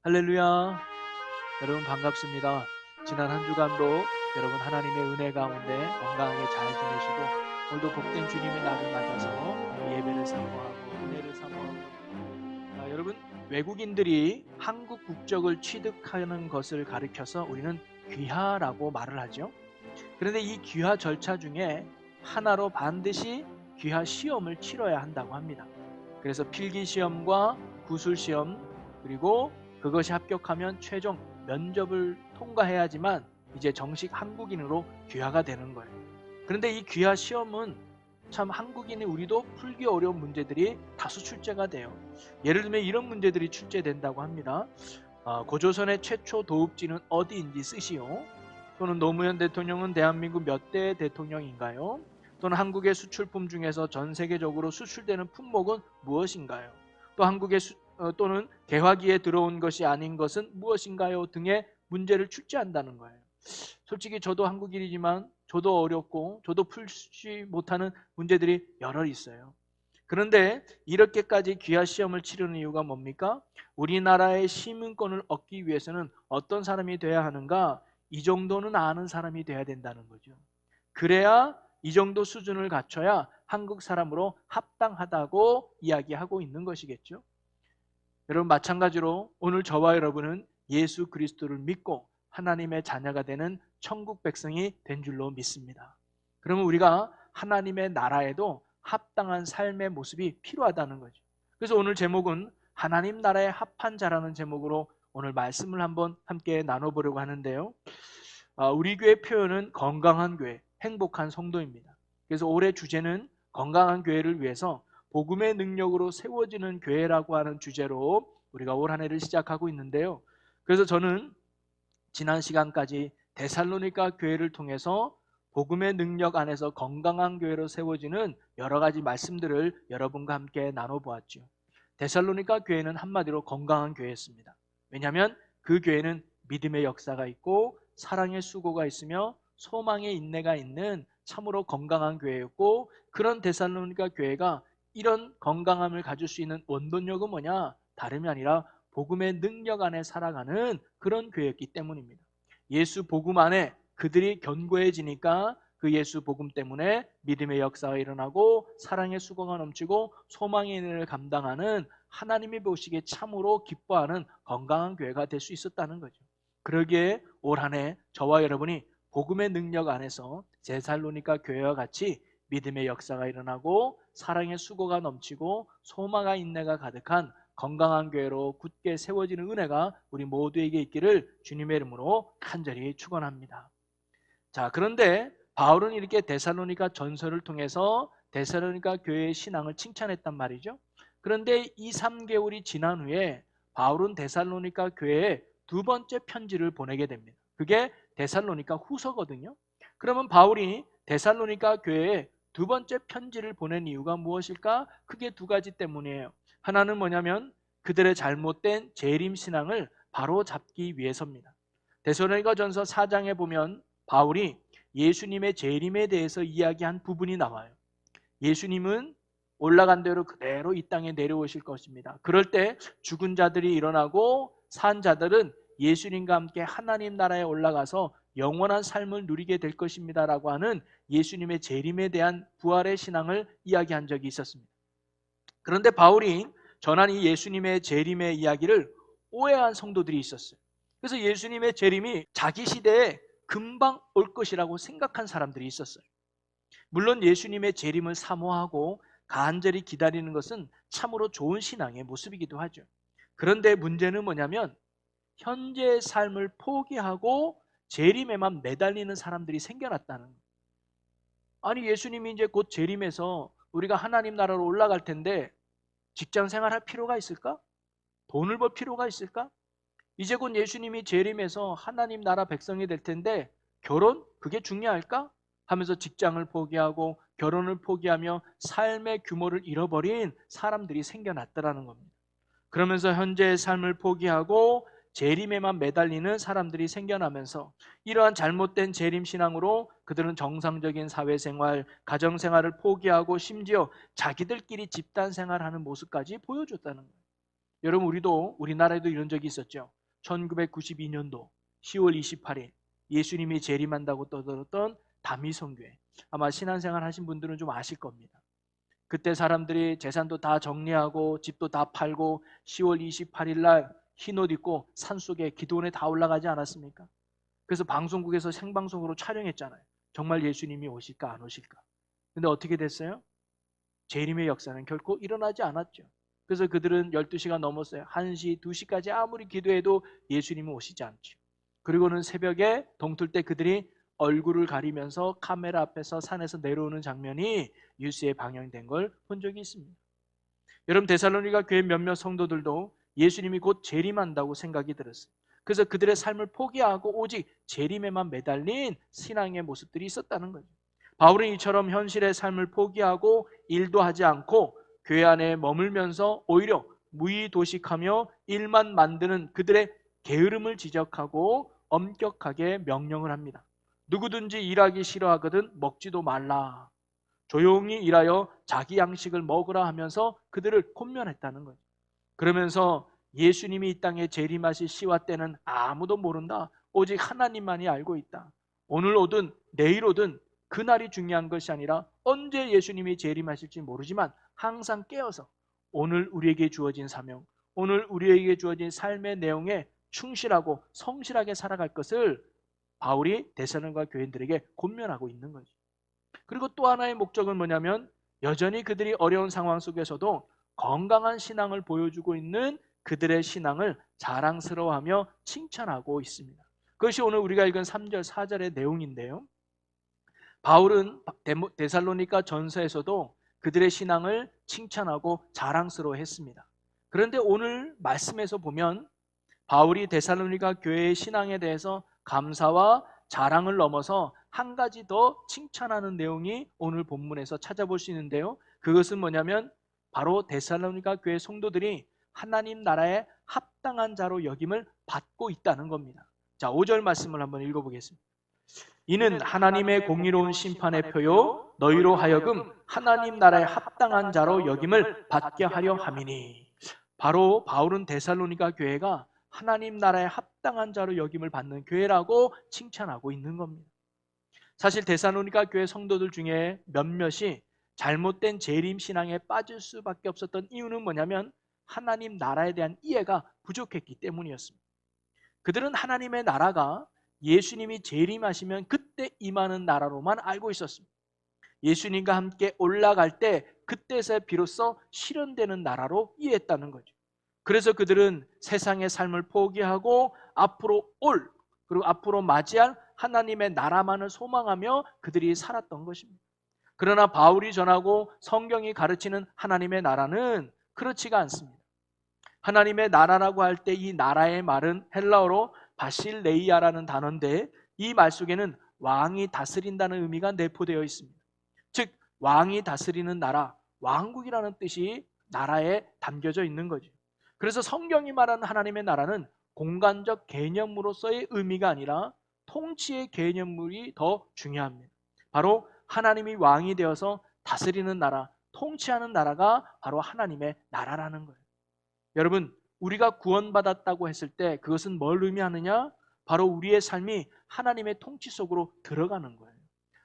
할렐루야. 여러분 반갑습니다. 지난 한 주간도 여러분 하나님의 은혜 가운데 건강하게 잘 지내시고 오늘도 복된 주님의 날을 맞아서 예배를 사모하고 은혜를 사모하고 여러분 외국인들이 한국 국적을 취득하는 것을 가리켜서 우리는 귀화라고 말을 하죠. 그런데 이 귀화 절차 중에 하나로 반드시 귀화 시험을 치러야 한다고 합니다. 그래서 필기 시험과 구술 시험 그리고 그것이 합격하면 최종 면접을 통과해야지만 이제 정식 한국인으로 귀화가 되는 거예요. 그런데 이 귀화 시험은 참 한국인이 우리도 풀기 어려운 문제들이 다수 출제가 돼요. 예를 들면 이런 문제들이 출제된다고 합니다. 고조선의 최초 도읍지는 어디인지 쓰시오. 또는 노무현 대통령은 대한민국 몇 대 대통령인가요? 또는 한국의 수출품 중에서 전 세계적으로 수출되는 품목은 무엇인가요? 또 또는 개화기에 들어온 것이 아닌 것은 무엇인가요? 등의 문제를 출제한다는 거예요. 솔직히 저도 한국인이지만 저도 어렵고 저도 풀지 못하는 문제들이 여러 있어요. 그런데 이렇게까지 귀화 시험을 치르는 이유가 뭡니까? 우리나라의 시민권을 얻기 위해서는 어떤 사람이 돼야 하는가? 이 정도는 아는 사람이 돼야 된다는 거죠. 그래야 이 정도 수준을 갖춰야 한국 사람으로 합당하다고 이야기하고 있는 것이겠죠. 여러분 마찬가지로 오늘 저와 여러분은 예수 그리스도를 믿고 하나님의 자녀가 되는 천국 백성이 된 줄로 믿습니다. 그러면 우리가 하나님의 나라에도 합당한 삶의 모습이 필요하다는 거죠. 그래서 오늘 제목은 하나님 나라에 합한 자라는 제목으로 오늘 말씀을 한번 함께 나눠보려고 하는데요. 우리 교회 표현은 건강한 교회, 행복한 성도입니다. 그래서 올해 주제는 건강한 교회를 위해서 복음의 능력으로 세워지는 교회라고 하는 주제로 우리가 올 한 해를 시작하고 있는데요. 그래서 저는 지난 시간까지 데살로니가 교회를 통해서 복음의 능력 안에서 건강한 교회로 세워지는 여러 가지 말씀들을 여러분과 함께 나눠보았죠. 데살로니가 교회는 한마디로 건강한 교회였습니다. 왜냐하면 그 교회는 믿음의 역사가 있고 사랑의 수고가 있으며 소망의 인내가 있는 참으로 건강한 교회였고, 그런 데살로니가 교회가 이런 건강함을 가질 수 있는 원동력은 뭐냐? 다름이 아니라 복음의 능력 안에 살아가는 그런 교회였기 때문입니다. 예수 복음 안에 그들이 견고해지니까 그 예수 복음 때문에 믿음의 역사가 일어나고 사랑의 수고가 넘치고 소망의 인내를 감당하는 하나님이 보시기에 참으로 기뻐하는 건강한 교회가 될 수 있었다는 거죠. 그러기에 올 한 해 저와 여러분이 복음의 능력 안에서 데살로니가 교회와 같이 믿음의 역사가 일어나고 사랑의 수고가 넘치고 소망과 인내가 가득한 건강한 교회로 굳게 세워지는 은혜가 우리 모두에게 있기를 주님의 이름으로 간절히 축원합니다. 자, 그런데 바울은 이렇게 데살로니가 전서를 통해서 데살로니가 교회의 신앙을 칭찬했단 말이죠. 그런데 2, 3개월이 지난 후에 바울은 데살로니가 교회에 두 번째 편지를 보내게 됩니다. 그게 데살로니가 후서거든요. 그러면 바울이 데살로니가 교회에 두 번째 편지를 보낸 이유가 무엇일까? 크게 두 가지 때문이에요. 하나는 뭐냐면 그들의 잘못된 재림 신앙을 바로 잡기 위해서입니다. 데살로니가 전서 4장에 보면 바울이 예수님의 재림에 대해서 이야기한 부분이 나와요. 예수님은 올라간 대로 그대로 이 땅에 내려오실 것입니다. 그럴 때 죽은 자들이 일어나고 산 자들은 예수님과 함께 하나님 나라에 올라가서 영원한 삶을 누리게 될 것입니다 라고 하는 예수님의 재림에 대한 부활의 신앙을 이야기한 적이 있었습니다. 그런데 바울이 전한 이 예수님의 재림의 이야기를 오해한 성도들이 있었어요. 그래서 예수님의 재림이 자기 시대에 금방 올 것이라고 생각한 사람들이 있었어요. 물론 예수님의 재림을 사모하고 간절히 기다리는 것은 참으로 좋은 신앙의 모습이기도 하죠. 그런데 문제는 뭐냐면 현재의 삶을 포기하고 재림에만 매달리는 사람들이 생겨났다는 거예요. 아니 예수님이 이제 곧 재림해서 우리가 하나님 나라로 올라갈 텐데 직장 생활할 필요가 있을까? 돈을 벌 필요가 있을까? 이제 곧 예수님이 재림해서 하나님 나라 백성이 될 텐데 결혼? 그게 중요할까? 하면서 직장을 포기하고 결혼을 포기하며 삶의 규모를 잃어버린 사람들이 생겨났더라는 겁니다. 그러면서 현재의 삶을 포기하고 재림에만 매달리는 사람들이 생겨나면서 이러한 잘못된 재림신앙으로 그들은 정상적인 사회생활, 가정생활을 포기하고 심지어 자기들끼리 집단생활하는 모습까지 보여줬다는 거예요. 여러분, 우리나라에도 이런 적이 있었죠. 1992년도 10월 28일 예수님이 재림한다고 떠들었던 다미성교회. 아마 신앙생활 하신 분들은 좀 아실 겁니다. 그때 사람들이 재산도 다 정리하고 집도 다 팔고 10월 28일 날 흰 옷 입고 산속에 기도원에 다 올라가지 않았습니까? 그래서 방송국에서 생방송으로 촬영했잖아요. 정말 예수님이 오실까 안 오실까? 근데 어떻게 됐어요? 재림의 역사는 결코 일어나지 않았죠. 그래서 그들은 12시가 넘었어요. 1시, 2시까지 아무리 기도해도 예수님은 오시지 않죠. 그리고는 새벽에 동틀 때 그들이 얼굴을 가리면서 카메라 앞에서 산에서 내려오는 장면이 뉴스에 방영된 걸 본 적이 있습니다. 여러분, 데살로니가 교회 몇몇 성도들도 예수님이 곧 재림한다고 생각이 들었어요. 그래서 그들의 삶을 포기하고 오직 재림에만 매달린 신앙의 모습들이 있었다는 거죠. 바울은 이처럼 현실의 삶을 포기하고 일도 하지 않고 교회 안에 머물면서 오히려 무의도식하며 일만 만드는 그들의 게으름을 지적하고 엄격하게 명령을 합니다. 누구든지 일하기 싫어하거든 먹지도 말라. 조용히 일하여 자기 양식을 먹으라 하면서 그들을 권면했다는 거죠. 그러면서 예수님이 이 땅에 재림하실 시와 때는 아무도 모른다. 오직 하나님만이 알고 있다. 오늘 오든 내일 오든 그날이 중요한 것이 아니라 언제 예수님이 재림하실지 모르지만 항상 깨어서 오늘 우리에게 주어진 사명, 오늘 우리에게 주어진 삶의 내용에 충실하고 성실하게 살아갈 것을 바울이 데살로니가 교인들에게 권면하고 있는 거죠. 그리고 또 하나의 목적은 뭐냐면 여전히 그들이 어려운 상황 속에서도 건강한 신앙을 보여주고 있는 그들의 신앙을 자랑스러워하며 칭찬하고 있습니다. 그것이 오늘 우리가 읽은 3절 4절의 내용인데요. 바울은 데살로니가 전서에서도 그들의 신앙을 칭찬하고 자랑스러워했습니다. 그런데 오늘 말씀에서 보면 바울이 데살로니가 교회의 신앙에 대해서 감사와 자랑을 넘어서 한 가지 더 칭찬하는 내용이 오늘 본문에서 찾아볼 수 있는데요. 그것은 뭐냐면 바로 데살로니가 교회 성도들이 하나님 나라에 합당한 자로 여김을 받고 있다는 겁니다. 자, 5절 말씀을 한번 읽어보겠습니다. 이는 하나님의 공의로운 심판의 표요 너희로 하여금 하나님 나라에 합당한 자로 여김을 받게 하려 함이니. 바로 바울은 데살로니가 교회가 하나님 나라에 합당한 자로 여김을 받는 교회라고 칭찬하고 있는 겁니다. 사실 데살로니가 교회 성도들 중에 몇몇이 잘못된 재림 신앙에 빠질 수밖에 없었던 이유는 뭐냐면 하나님 나라에 대한 이해가 부족했기 때문이었습니다. 그들은 하나님의 나라가 예수님이 재림하시면 그때 임하는 나라로만 알고 있었습니다. 예수님과 함께 올라갈 때 그때서 비로소 실현되는 나라로 이해했다는 거죠. 그래서 그들은 세상의 삶을 포기하고 앞으로 그리고 앞으로 맞이할 하나님의 나라만을 소망하며 그들이 살았던 것입니다. 그러나 바울이 전하고 성경이 가르치는 하나님의 나라는 그렇지가 않습니다. 하나님의 나라라고 할 때 이 나라의 말은 헬라어로 바실레이아라는 단어인데 이 말 속에는 왕이 다스린다는 의미가 내포되어 있습니다. 즉 왕이 다스리는 나라, 왕국이라는 뜻이 나라에 담겨져 있는 거죠. 그래서 성경이 말하는 하나님의 나라는 공간적 개념으로서의 의미가 아니라 통치의 개념물이 더 중요합니다. 바로 하나님이 왕이 되어서 다스리는 나라, 통치하는 나라가 바로 하나님의 나라라는 거예요. 여러분, 우리가 구원받았다고 했을 때 그것은 뭘 의미하느냐? 바로 우리의 삶이 하나님의 통치 속으로 들어가는 거예요.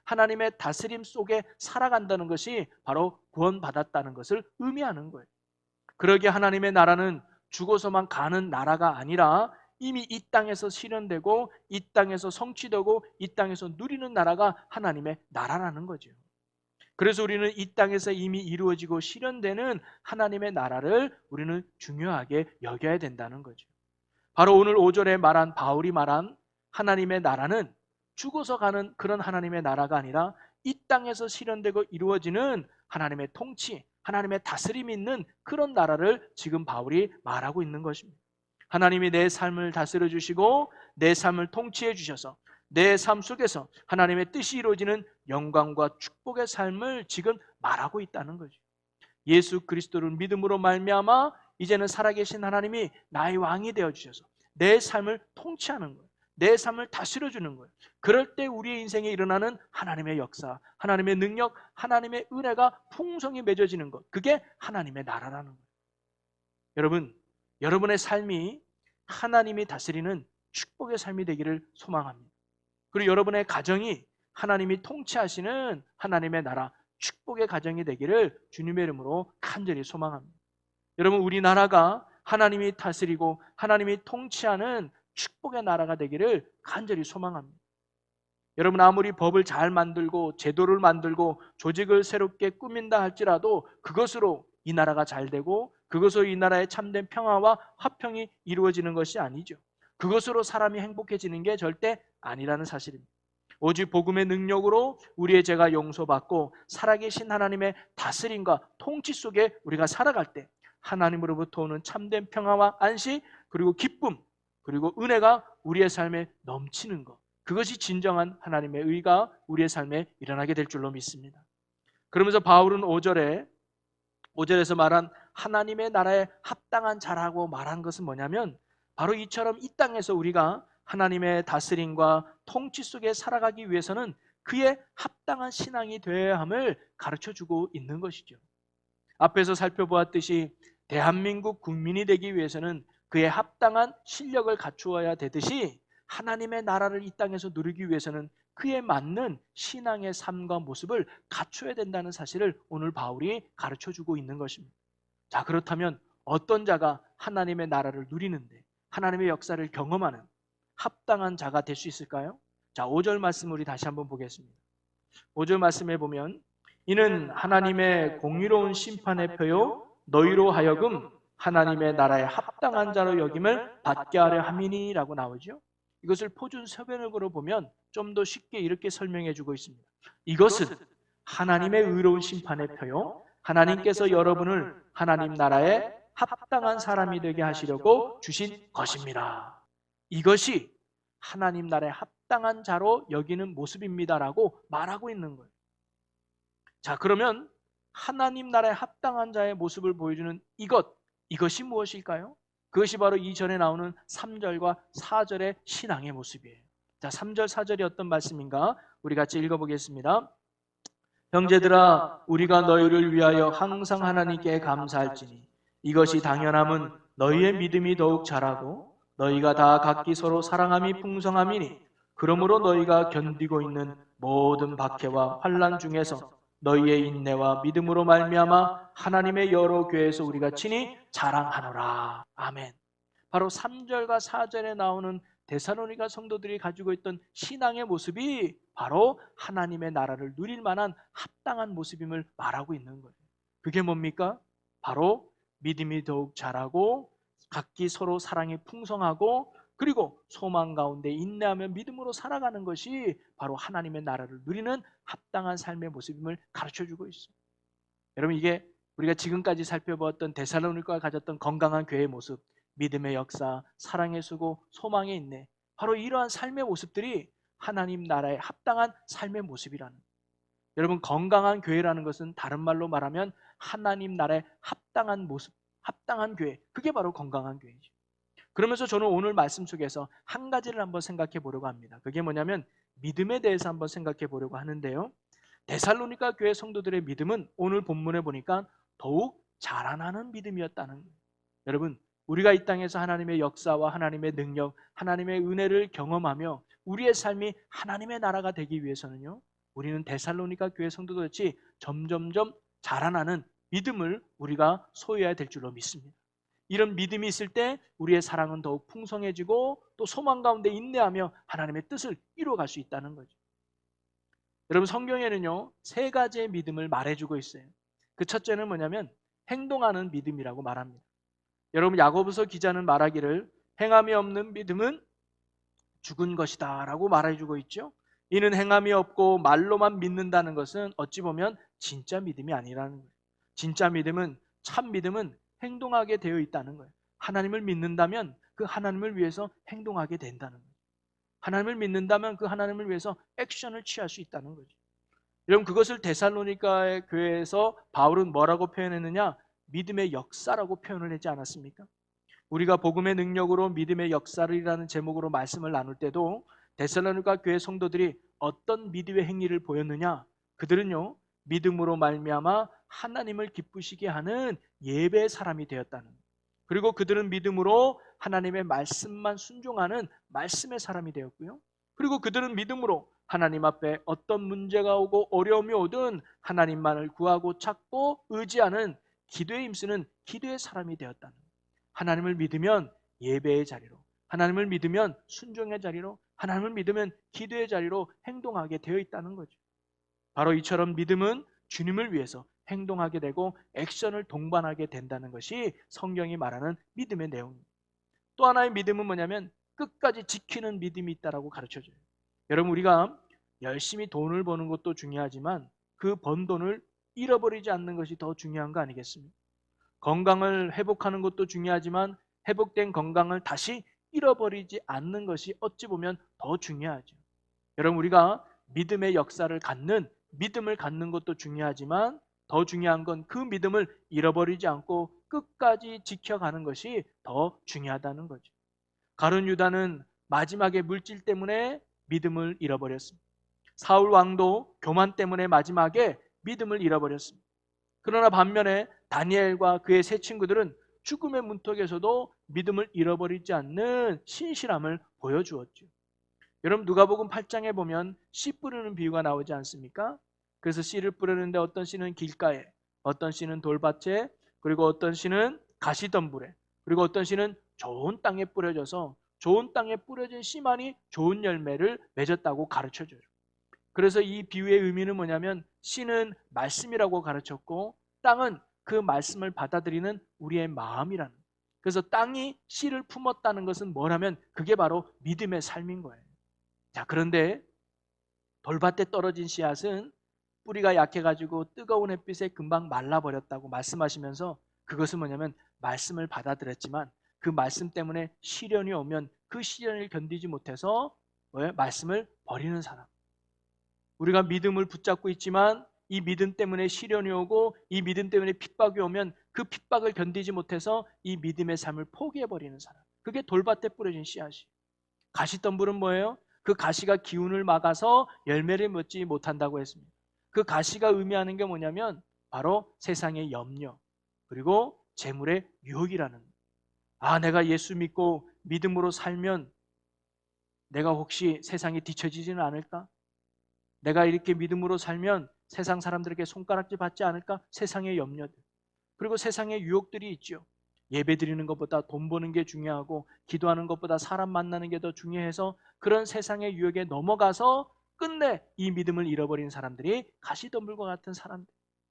하나님의 다스림 속에 살아간다는 것이 바로 구원받았다는 것을 의미하는 거예요. 그러기에 하나님의 나라는 죽어서만 가는 나라가 아니라 이미 이 땅에서 실현되고 이 땅에서 성취되고 이 땅에서 누리는 나라가 하나님의 나라라는 거죠. 그래서 우리는 이 땅에서 이미 이루어지고 실현되는 하나님의 나라를 우리는 중요하게 여겨야 된다는 거죠. 바로 오늘 5절에 말한 바울이 말한 하나님의 나라는 죽어서 가는 그런 하나님의 나라가 아니라 이 땅에서 실현되고 이루어지는 하나님의 통치, 하나님의 다스림이 있는 그런 나라를 지금 바울이 말하고 있는 것입니다. 하나님이 내 삶을 다스려 주시고 내 삶을 통치해 주셔서 내 삶 속에서 하나님의 뜻이 이루어지는 영광과 축복의 삶을 지금 말하고 있다는 거죠. 예수 그리스도를 믿음으로 말미암아 이제는 살아계신 하나님이 나의 왕이 되어 주셔서 내 삶을 통치하는 거예요. 내 삶을 다스려 주는 거예요. 그럴 때 우리의 인생에 일어나는 하나님의 역사, 하나님의 능력, 하나님의 은혜가 풍성히 맺어지는 것, 그게 하나님의 나라라는 거예요. 여러분, 여러분의 삶이 하나님이 다스리는 축복의 삶이 되기를 소망합니다. 그리고 여러분의 가정이 하나님이 통치하시는 하나님의 나라 축복의 가정이 되기를 주님의 이름으로 간절히 소망합니다. 여러분, 우리나라가 하나님이 다스리고 하나님이 통치하는 축복의 나라가 되기를 간절히 소망합니다. 여러분, 아무리 법을 잘 만들고 제도를 만들고 조직을 새롭게 꾸민다 할지라도 그것으로 이 나라가 잘 되고 그것으로 이 나라의 참된 평화와 화평이 이루어지는 것이 아니죠. 그것으로 사람이 행복해지는 게 절대 아니라는 사실입니다. 오직 복음의 능력으로 우리의 죄가 용서받고 살아계신 하나님의 다스림과 통치 속에 우리가 살아갈 때 하나님으로부터 오는 참된 평화와 안식 그리고 기쁨 그리고 은혜가 우리의 삶에 넘치는 것, 그것이 진정한 하나님의 의가 우리의 삶에 일어나게 될 줄로 믿습니다. 그러면서 바울은 5절에서 말한 하나님의 나라에 합당한 자라고 말한 것은 뭐냐면 바로 이처럼 이 땅에서 우리가 하나님의 다스림과 통치 속에 살아가기 위해서는 그의 합당한 신앙이 되어야 함을 가르쳐주고 있는 것이죠. 앞에서 살펴보았듯이 대한민국 국민이 되기 위해서는 그의 합당한 실력을 갖추어야 되듯이 하나님의 나라를 이 땅에서 누리기 위해서는 그에 맞는 신앙의 삶과 모습을 갖춰야 된다는 사실을 오늘 바울이 가르쳐주고 있는 것입니다. 자, 그렇다면 어떤 자가 하나님의 나라를 누리는데 하나님의 역사를 경험하는 합당한 자가 될 수 있을까요? 자, 5절 말씀 우리 다시 한번 보겠습니다. 5절 말씀에 보면 이는 하나님의 공의로운 심판의 표요 너희로 하여금 하나님의 나라에 합당한 자로 여김을 받게 하려 함이니라고 나오죠. 이것을 포준 서변역으로 보면 좀 더 쉽게 이렇게 설명해 주고 있습니다. 이것은 하나님의 의로운 심판의 표요 하나님께서 여러분을 하나님 나라에 합당한 사람이 되게 하시려고 주신 것입니다. 이것이 하나님 나라에 합당한 자로 여기는 모습입니다라고 말하고 있는 거예요. 자, 그러면 하나님 나라에 합당한 자의 모습을 보여주는 이것이 무엇일까요? 그것이 바로 이전에 나오는 3절과 4절의 신앙의 모습이에요. 자, 3절 4절이 어떤 말씀인가? 우리 같이 읽어보겠습니다. 형제들아, 우리가 너희를 위하여 항상 하나님께 감사할지니 이것이 당연함은 너희의 믿음이 더욱 자라고 너희가 다 각기 서로 사랑함이 풍성함이니 그러므로 너희가 견디고 있는 모든 박해와 환난 중에서 너희의 인내와 믿음으로 말미암아 하나님의 여러 교회에서 우리가 친히 자랑하노라. 아멘. 바로 3절과 4절에 나오는 데살로니가 성도들이 가지고 있던 신앙의 모습이 바로 하나님의 나라를 누릴 만한 합당한 모습임을 말하고 있는 거예요. 그게 뭡니까? 바로 믿음이 더욱 자라고 각기 서로 사랑이 풍성하고 그리고 소망 가운데 인내하며 믿음으로 살아가는 것이 바로 하나님의 나라를 누리는 합당한 삶의 모습임을 가르쳐주고 있어요. 여러분, 이게 우리가 지금까지 살펴보았던 데살로니가가 가졌던 건강한 교회의 모습, 믿음의 역사, 사랑의 수고, 소망의 인내, 바로 이러한 삶의 모습들이 하나님 나라에 합당한 삶의 모습이라는 거예요. 여러분, 건강한 교회라는 것은 다른 말로 말하면 하나님 나라에 합당한 모습, 합당한 교회, 그게 바로 건강한 교회죠. 그러면서 저는 오늘 말씀 속에서 한 가지를 한번 생각해 보려고 합니다. 그게 뭐냐면 믿음에 대해서 한번 생각해 보려고 하는데요. 데살로니가 교회 성도들의 믿음은 오늘 본문에 보니까 더욱 자라나는 믿음이었다는 거예요. 여러분, 우리가 이 땅에서 하나님의 역사와 하나님의 능력, 하나님의 은혜를 경험하며 우리의 삶이 하나님의 나라가 되기 위해서는요, 우리는 데살로니가 교회 성도들같이 점점점 자라나는 믿음을 우리가 소유해야 될 줄로 믿습니다. 이런 믿음이 있을 때 우리의 사랑은 더욱 풍성해지고 또 소망 가운데 인내하며 하나님의 뜻을 이루어갈 수 있다는 거죠. 여러분, 성경에는요 3가지의 믿음을 말해주고 있어요. 그 첫째는 뭐냐면 행동하는 믿음이라고 말합니다. 여러분, 야고보서 기자는 말하기를 행함이 없는 믿음은 죽은 것이다 라고 말해주고 있죠. 이는 행함이 없고 말로만 믿는다는 것은 어찌 보면 진짜 믿음이 아니라는 거예요. 진짜 믿음은, 참 믿음은 행동하게 되어 있다는 거예요. 하나님을 믿는다면 그 하나님을 위해서 행동하게 된다는 거예요. 하나님을 믿는다면 그 하나님을 위해서 액션을 취할 수 있다는 거죠. 여러분, 그것을 데살로니가의 교회에서 바울은 뭐라고 표현했느냐? 믿음의 역사라고 표현을 하지 않았습니까? 우리가 복음의 능력으로 믿음의 역사를이라는 제목으로 말씀을 나눌 때도 데살로니가 교회 성도들이 어떤 믿음의 행위를 보였느냐? 그들은요 믿음으로 말미암아 하나님을 기쁘시게 하는 예배의 사람이 되었다는 거예요. 그리고 그들은 믿음으로 하나님의 말씀만 순종하는 말씀의 사람이 되었고요. 그리고 그들은 믿음으로 하나님 앞에 어떤 문제가 오고 어려움이 오든 하나님만을 구하고 찾고 의지하는 기도에 힘쓰는 기도의 사람이 되었다는 거예요. 하나님을 믿으면 예배의 자리로, 하나님을 믿으면 순종의 자리로, 하나님을 믿으면 기도의 자리로 행동하게 되어 있다는 거죠. 바로 이처럼 믿음은 주님을 위해서 행동하게 되고 액션을 동반하게 된다는 것이 성경이 말하는 믿음의 내용입니다. 또 하나의 믿음은 뭐냐면 끝까지 지키는 믿음이 있다라고 가르쳐줘요. 여러분, 우리가 열심히 돈을 버는 것도 중요하지만 그 번 돈을 잃어버리지 않는 것이 더 중요한 거 아니겠습니까? 건강을 회복하는 것도 중요하지만 회복된 건강을 다시 잃어버리지 않는 것이 어찌 보면 더 중요하죠. 여러분, 우리가 믿음의 역사를 갖는, 믿음을 갖는 것도 중요하지만 더 중요한 건 그 믿음을 잃어버리지 않고 끝까지 지켜가는 것이 더 중요하다는 거죠. 가룟 유다는 마지막에 물질 때문에 믿음을 잃어버렸습니다. 사울 왕도 교만 때문에 마지막에 믿음을 잃어버렸습니다. 그러나 반면에 다니엘과 그의 세 친구들은 죽음의 문턱에서도 믿음을 잃어버리지 않는 신실함을 보여주었죠. 여러분, 누가복음 8장에 보면 씨 뿌리는 비유가 나오지 않습니까? 그래서 씨를 뿌리는데 어떤 씨는 길가에, 어떤 씨는 돌밭에, 그리고 어떤 씨는 가시덤불에, 그리고 어떤 씨는 좋은 땅에 뿌려져서 좋은 땅에 뿌려진 씨만이 좋은 열매를 맺었다고 가르쳐줘요. 그래서 이 비유의 의미는 뭐냐면 씨는 말씀이라고 가르쳤고 땅은 그 말씀을 받아들이는 우리의 마음이라는 거예요. 그래서 땅이 씨를 품었다는 것은 뭐라면 그게 바로 믿음의 삶인 거예요. 자, 그런데 돌밭에 떨어진 씨앗은 뿌리가 약해가지고 뜨거운 햇빛에 금방 말라버렸다고 말씀하시면서 그것은 뭐냐면 말씀을 받아들였지만 그 말씀 때문에 시련이 오면 그 시련을 견디지 못해서 말씀을 버리는 사람. 우리가 믿음을 붙잡고 있지만 이 믿음 때문에 시련이 오고 이 믿음 때문에 핍박이 오면 그 핍박을 견디지 못해서 이 믿음의 삶을 포기해버리는 사람. 그게 돌밭에 뿌려진 씨앗이. 가시덤불은 뭐예요? 그 가시가 기운을 막아서 열매를 맺지 못한다고 했습니다. 그 가시가 의미하는 게 뭐냐면 바로 세상의 염려 그리고 재물의 유혹이라는, 내가 예수 믿고 믿음으로 살면 내가 혹시 세상에 뒤처지지는 않을까? 내가 이렇게 믿음으로 살면 세상 사람들에게 손가락질 받지 않을까? 세상의 염려들. 그리고 세상의 유혹들이 있죠. 예배 드리는 것보다 돈 버는 게 중요하고 기도하는 것보다 사람 만나는 게 더 중요해서 그런 세상의 유혹에 넘어가서 끝내 이 믿음을 잃어버린 사람들이 가시덤불과 같은 사람들.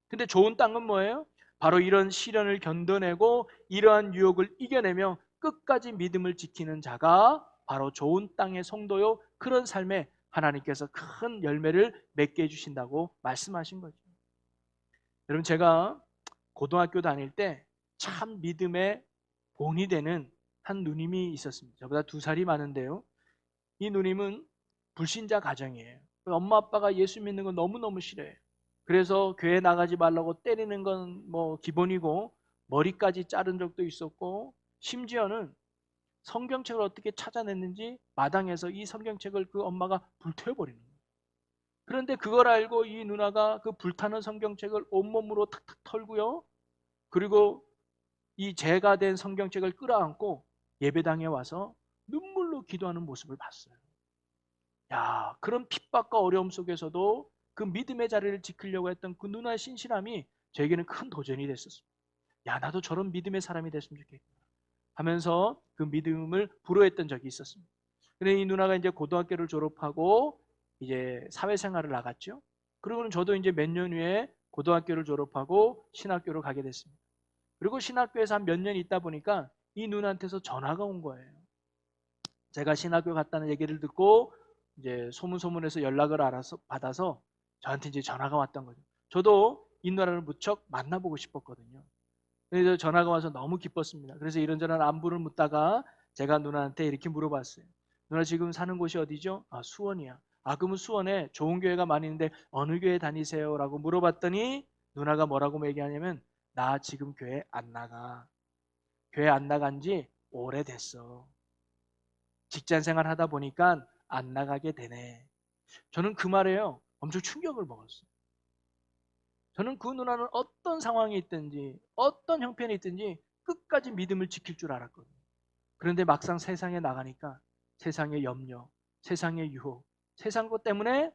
근데 좋은 땅은 뭐예요? 바로 이런 시련을 견뎌내고 이러한 유혹을 이겨내며 끝까지 믿음을 지키는 자가 바로 좋은 땅의 성도요. 그런 삶에 하나님께서 큰 열매를 맺게 해주신다고 말씀하신 거죠. 여러분, 제가 고등학교 다닐 때 참 믿음의 본이 되는 한 누님이 있었습니다. 저보다 2살이 많은데요. 이 누님은 불신자 가정이에요. 엄마 아빠가 예수 믿는 건 너무너무 싫어해요. 그래서 교회 나가지 말라고 때리는 건 뭐 기본이고 머리까지 자른 적도 있었고 심지어는 성경책을 어떻게 찾아냈는지 마당에서 이 성경책을 그 엄마가 불태워버리는 거예요. 그런데 그걸 알고 이 누나가 그 불타는 성경책을 온몸으로 탁탁 털고요. 그리고 이 재가 된 성경책을 끌어안고 예배당에 와서 눈물로 기도하는 모습을 봤어요. 야, 그런 핍박과 어려움 속에서도 그 믿음의 자리를 지키려고 했던 그 누나의 신실함이 저에게는 큰 도전이 됐었습니다. 야, 나도 저런 믿음의 사람이 됐으면 좋겠구나 하면서 그 믿음을 불허했던 적이 있었습니다. 근데 이 누나가 이제 고등학교를 졸업하고 이제 사회생활을 나갔죠. 그리고는 저도 이제 몇 년 후에 고등학교를 졸업하고 신학교로 가게 됐습니다. 그리고 신학교에서 한 몇 년 있다 보니까 이 누나한테서 전화가 온 거예요. 제가 신학교 갔다는 얘기를 듣고 이제 소문에서 연락을 받아서 저한테 이제 전화가 왔던 거죠. 저도 이 누나를 무척 만나보고 싶었거든요. 그래서 전화가 와서 너무 기뻤습니다. 그래서 이런저런 안부를 묻다가 제가 누나한테 이렇게 물어봤어요. 누나 지금 사는 곳이 어디죠? 수원이야. 그러면 수원에 좋은 교회가 많이 있는데 어느 교회 다니세요? 라고 물어봤더니 누나가 뭐라고 얘기하냐면 나 지금 교회 안 나가. 교회 안 나간 지 오래됐어. 직장 생활 하다 보니까 안 나가게 되네. 저는 그 말에요. 엄청 충격을 먹었어요. 저는 그 누나는 어떤 상황이 있든지 어떤 형편이 있든지 끝까지 믿음을 지킬 줄 알았거든요. 그런데 막상 세상에 나가니까 세상의 염려, 세상의 유혹, 세상 것 때문에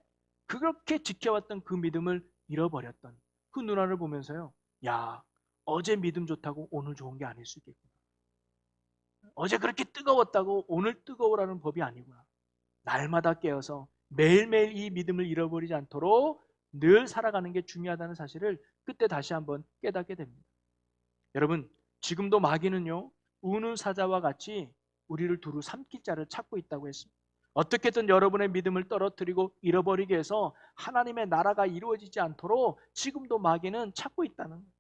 그렇게 지켜왔던 그 믿음을 잃어버렸던 그 누나를 보면서요. 야, 어제 믿음 좋다고 오늘 좋은 게 아닐 수 있겠구나. 어제 그렇게 뜨거웠다고 오늘 뜨거우라는 법이 아니구나. 날마다 깨어서 매일매일 이 믿음을 잃어버리지 않도록 늘 살아가는 게 중요하다는 사실을 그때 다시 한번 깨닫게 됩니다. 여러분, 지금도 마귀는요, 우는 사자와 같이 우리를 두루 삼킬 자를 찾고 있다고 했습니다. 어떻게든 여러분의 믿음을 떨어뜨리고 잃어버리게 해서 하나님의 나라가 이루어지지 않도록 지금도 마귀는 찾고 있다는 거예요.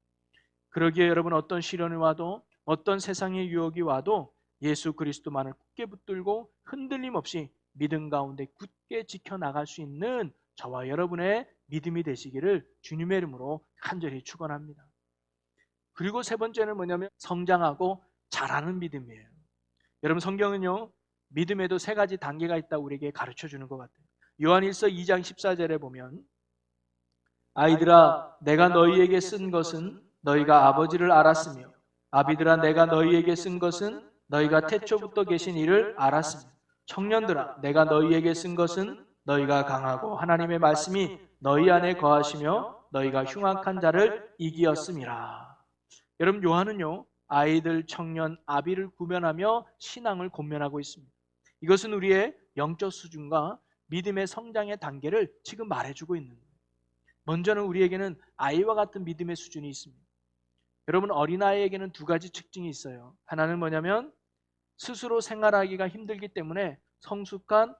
그러기에 여러분, 어떤 시련이 와도 어떤 세상의 유혹이 와도 예수 그리스도만을 굳게 붙들고 흔들림 없이 믿음 가운데 굳게 지켜나갈 수 있는 저와 여러분의 믿음이 되시기를 주님의 이름으로 간절히 축원합니다. 그리고 세 번째는 뭐냐면 성장하고 자라는 믿음이에요. 여러분, 성경은요, 믿음에도 세 가지 단계가 있다고 우리에게 가르쳐 주는 것 같아요. 요한일서 2장 14절에 보면 아이들아, 내가 너희에게 쓴 것은 너희가 아버지를 알았으며 아비들아, 내가 너희에게 쓴 것은 너희가 태초부터 계신 이를 알았으며 청년들아, 내가 너희에게 쓴 것은 너희가 강하고 하나님의 말씀이 너희 안에 거하시며 너희가 흉악한 자를 이기었음이라. 여러분, 요한은요, 아이들, 청년, 아비를 구별하며 신앙을 권면하고 있습니다. 이것은 우리의 영적 수준과 믿음의 성장의 단계를 지금 말해주고 있는 거예요. 먼저는 우리에게는 아이와 같은 믿음의 수준이 있습니다. 여러분, 어린아이에게는 두 가지 특징이 있어요. 하나는 뭐냐면 스스로 생활하기가 힘들기 때문에 성숙한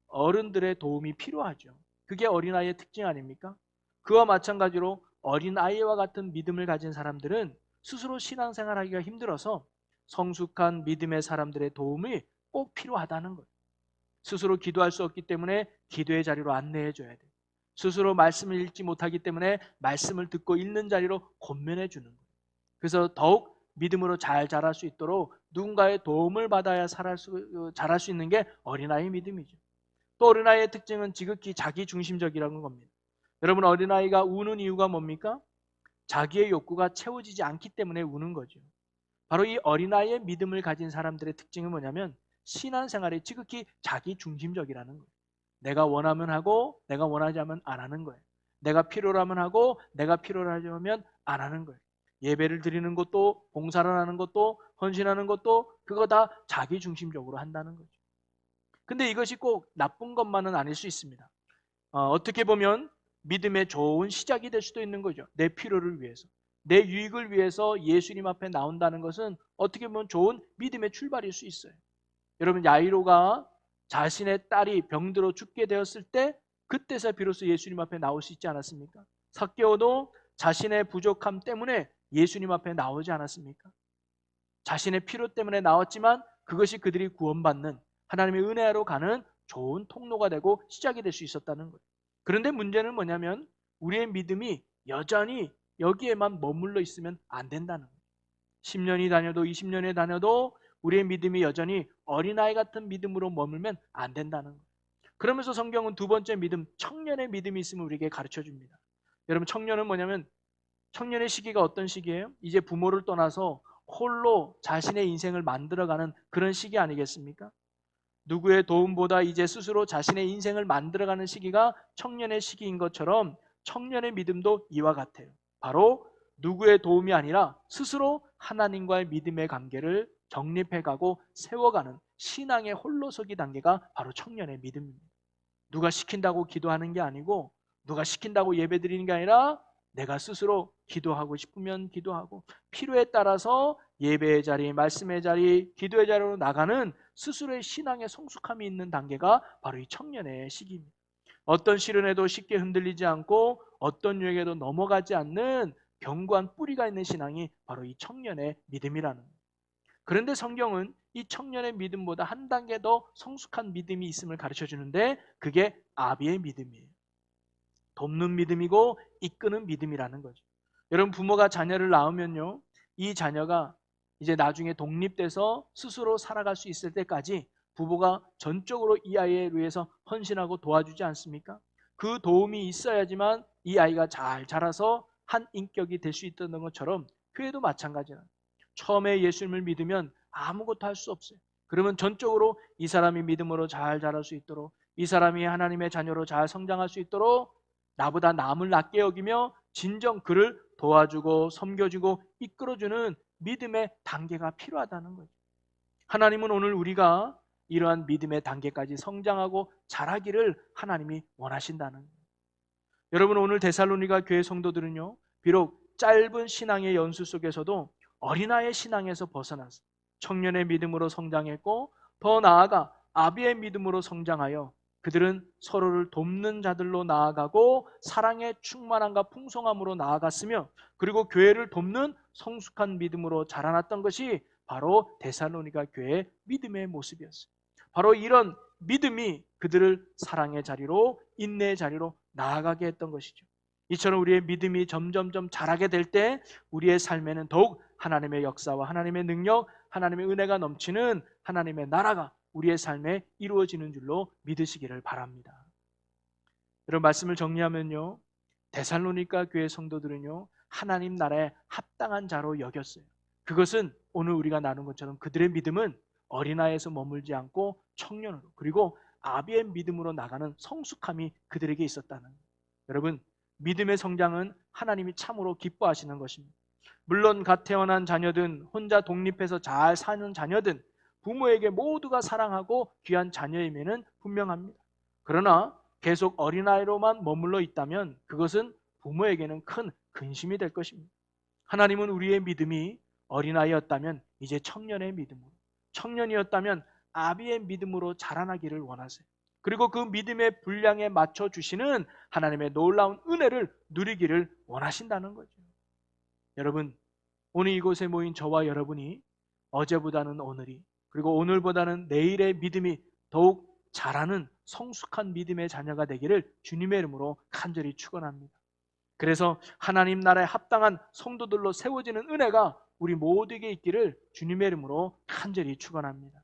어른들의 도움이 필요하죠. 그게 어린아이의 특징 아닙니까? 그와 마찬가지로 어린아이와 같은 믿음을 가진 사람들은 스스로 신앙생활하기가 힘들어서 성숙한 믿음의 사람들의 도움이 꼭 필요하다는 거예요. 스스로 기도할 수 없기 때문에 기도의 자리로 안내해 줘야 돼요. 스스로 말씀을 읽지 못하기 때문에 말씀을 듣고 읽는 자리로 권면해 주는 거예요. 그래서 더욱 믿음으로 잘 자랄 수 있도록 누군가의 도움을 받아야 자랄 수 있는 게 어린아이의 믿음이죠. 또 어린아이의 특징은 지극히 자기중심적이라는 겁니다. 여러분, 어린아이가 우는 이유가 뭡니까? 자기의 욕구가 채워지지 않기 때문에 우는 거죠. 바로 이 어린아이의 믿음을 가진 사람들의 특징은 뭐냐면 신앙생활이 지극히 자기중심적이라는 거예요. 내가 원하면 하고 내가 원하지 않으면 안 하는 거예요. 내가 필요라면 하고 내가 필요하지 않으면 안 하는 거예요. 예배를 드리는 것도 봉사를 하는 것도 헌신하는 것도 그거 다 자기중심적으로 한다는 거죠. 근데 이것이 꼭 나쁜 것만은 아닐 수 있습니다. 어떻게 보면 믿음의 좋은 시작이 될 수도 있는 거죠. 내 필요를 위해서. 내 유익을 위해서 예수님 앞에 나온다는 것은 어떻게 보면 좋은 믿음의 출발일 수 있어요. 여러분, 야이로가 자신의 딸이 병들어 죽게 되었을 때 그때서 비로소 예수님 앞에 나올 수 있지 않았습니까? 삭개오도 자신의 부족함 때문에 예수님 앞에 나오지 않았습니까? 자신의 필요 때문에 나왔지만 그것이 그들이 구원받는 하나님의 은혜로 가는 좋은 통로가 되고 시작이 될 수 있었다는 거예요. 그런데 문제는 뭐냐면 우리의 믿음이 여전히 여기에만 머물러 있으면 안 된다는 거예요. 10년이 다녀도 20년이 다녀도 우리의 믿음이 여전히 어린아이 같은 믿음으로 머물면 안 된다는 거예요. 그러면서 성경은 두 번째 믿음, 청년의 믿음이 있음을 우리에게 가르쳐 줍니다. 여러분, 청년은 뭐냐면 청년의 시기가 어떤 시기예요? 이제 부모를 떠나서 홀로 자신의 인생을 만들어가는 그런 시기 아니겠습니까? 누구의 도움보다 이제 스스로 자신의 인생을 만들어가는 시기가 청년의 시기인 것처럼 청년의 믿음도 이와 같아요. 바로 누구의 도움이 아니라 스스로 하나님과의 믿음의 관계를 정립해가고 세워가는 신앙의 홀로서기 단계가 바로 청년의 믿음입니다. 누가 시킨다고 기도하는 게 아니고 누가 시킨다고 예배드리는 게 아니라 내가 스스로 기도하고 싶으면 기도하고 필요에 따라서 예배의 자리, 말씀의 자리, 기도의 자리로 나가는 스스로의 신앙의 성숙함이 있는 단계가 바로 이 청년의 시기입니다. 어떤 시련에도 쉽게 흔들리지 않고 어떤 유혹에도 넘어가지 않는 견고한 뿌리가 있는 신앙이 바로 이 청년의 믿음이라는 거예요. 그런데 성경은 이 청년의 믿음보다 한 단계 더 성숙한 믿음이 있음을 가르쳐 주는데 그게 아비의 믿음이에요. 돕는 믿음이고 이끄는 믿음이라는 거죠. 여러분, 부모가 자녀를 낳으면요, 이 자녀가 이제 나중에 독립돼서 스스로 살아갈 수 있을 때까지 부모가 전적으로 이 아이를 위해서 헌신하고 도와주지 않습니까? 그 도움이 있어야지만 이 아이가 잘 자라서 한 인격이 될 수 있다는 것처럼 교회도 마찬가지예요. 처음에 예수님을 믿으면 아무것도 할 수 없어요. 그러면 전적으로 이 사람이 믿음으로 잘 자랄 수 있도록, 이 사람이 하나님의 자녀로 잘 성장할 수 있도록 나보다 남을 낮게 여기며 진정 그를 도와주고 섬겨주고 이끌어주는 믿음의 단계가 필요하다는 거죠. 하나님은 오늘 우리가 이러한 믿음의 단계까지 성장하고 자라기를 하나님이 원하신다는 거예요. 여러분, 오늘 데살로니가 교회 성도들은요, 비록 짧은 신앙의 연수 속에서도 어린아이의 신앙에서 벗어나서 청년의 믿음으로 성장했고, 더 나아가 아비의 믿음으로 성장하여 그들은 서로를 돕는 자들로 나아가고 사랑의 충만함과 풍성함으로 나아갔으며, 그리고 교회를 돕는 성숙한 믿음으로 자라났던 것이 바로 데살로니가 교회의 믿음의 모습이었어요. 바로 이런 믿음이 그들을 사랑의 자리로, 인내의 자리로 나아가게 했던 것이죠. 이처럼 우리의 믿음이 점점점 자라게 될 때 우리의 삶에는 더욱 하나님의 역사와 하나님의 능력, 하나님의 은혜가 넘치는 하나님의 나라가 우리의 삶에 이루어지는 줄로 믿으시기를 바랍니다. 여러분, 말씀을 정리하면요, 데살로니가 교회 성도들은요, 하나님 나라에 합당한 자로 여겼어요. 그것은 오늘 우리가 나눈 것처럼 그들의 믿음은 어린아이에서 머물지 않고 청년으로, 그리고 아비의 믿음으로 나가는 성숙함이 그들에게 있었다는 거예요. 여러분, 믿음의 성장은 하나님이 참으로 기뻐하시는 것입니다. 물론 갓 태어난 자녀든 혼자 독립해서 잘 사는 자녀든 부모에게 모두가 사랑하고 귀한 자녀임에는 분명합니다. 그러나 계속 어린아이로만 머물러 있다면 그것은 부모에게는 큰 근심이 될 것입니다. 하나님은 우리의 믿음이 어린아이였다면 이제 청년의 믿음으로, 청년이었다면 아비의 믿음으로 자라나기를 원하세요. 그리고 그 믿음의 분량에 맞춰 주시는 하나님의 놀라운 은혜를 누리기를 원하신다는 거죠. 여러분, 오늘 이곳에 모인 저와 여러분이 어제보다는 오늘이, 그리고 오늘보다는 내일의 믿음이 더욱 자라는 성숙한 믿음의 자녀가 되기를 주님의 이름으로 간절히 축원합니다. 그래서 하나님 나라에 합당한 성도들로 세워지는 은혜가 우리 모두에게 있기를 주님의 이름으로 간절히 축원합니다.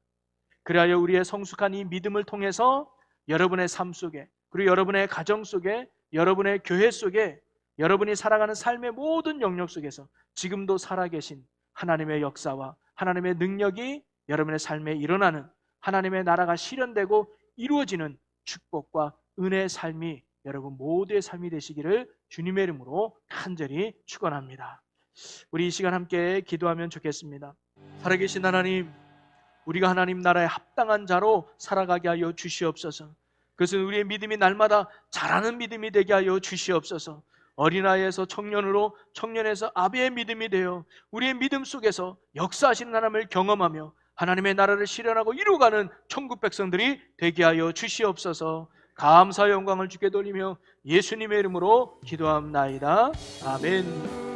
그리하여 우리의 성숙한 이 믿음을 통해서 여러분의 삶 속에, 그리고 여러분의 가정 속에, 여러분의 교회 속에, 여러분이 살아가는 삶의 모든 영역 속에서 지금도 살아계신 하나님의 역사와 하나님의 능력이 여러분의 삶에 일어나는, 하나님의 나라가 실현되고 이루어지는 축복과 은혜의 삶이 여러분 모두의 삶이 되시기를 주님의 이름으로 간절히 축원합니다. 우리 이 시간 함께 기도하면 좋겠습니다. 살아계신 하나님, 우리가 하나님 나라에 합당한 자로 살아가게 하여 주시옵소서. 그것은 우리의 믿음이 날마다 자라는 믿음이 되게 하여 주시옵소서. 어린아이에서 청년으로, 청년에서 아비의 믿음이 되어 우리의 믿음 속에서 역사하시는 하나님을 경험하며 하나님의 나라를 실현하고 이루어가는 천국 백성들이 되게 하여 주시옵소서. 감사 영광을 주께 돌리며 예수님의 이름으로 기도합나이다. 아멘.